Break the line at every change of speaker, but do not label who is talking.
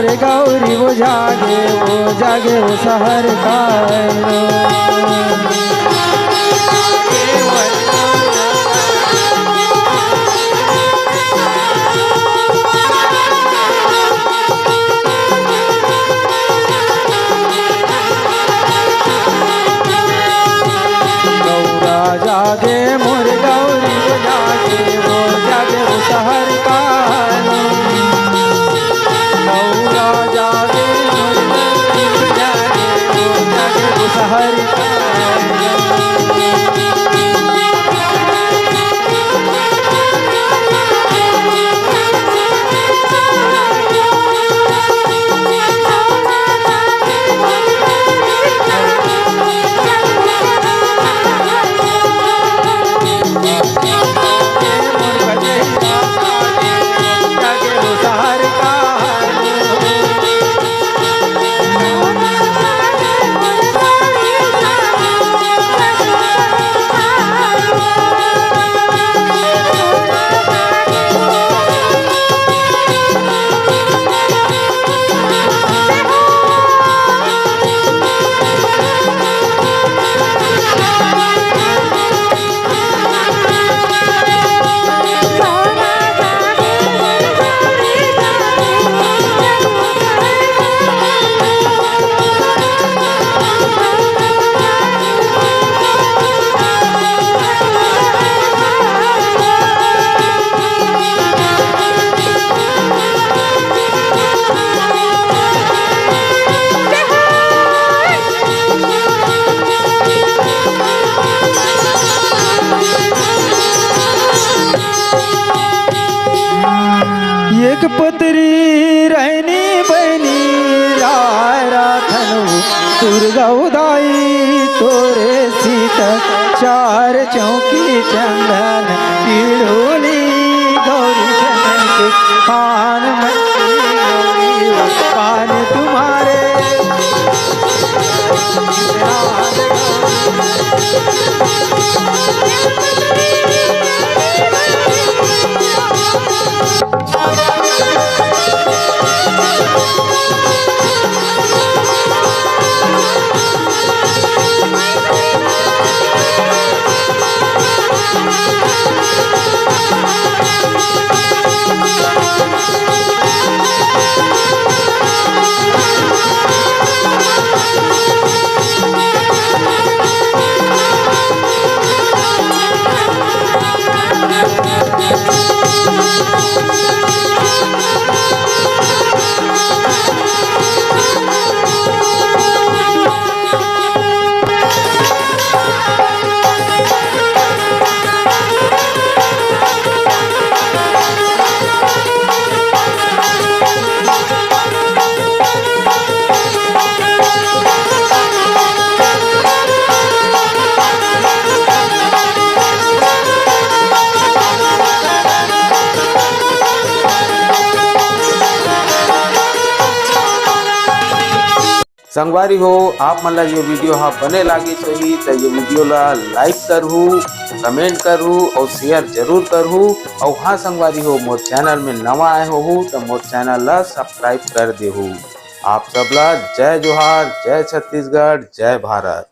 मोरे गौरी वो जागे वो शहर का जागे मोरे गौरी वो जागे वो शहर का गौरा जागे मोरे गौरी वो जागे वो शहर का एक पुत्री रहनी बनी राथन दुर्गा उदाई तोरे सीत चार चौकी चंदन पीड़ोली गौरी चंदन के पान गौरी पान तुम्हारे
संगवारी हो आप मन ला ये वीडियो हाँ बने लागी सही तो ये वीडियो ला लाइक करहू, कमेंट करहू और शेयर जरूर करहू। और हाँ संगवारी हो मोर चैनल में नवा आए हो तो मोर चैनल ला सब्सक्राइब कर देहू। आप सबला जय जोहार, जय छत्तीसगढ़, जय भारत।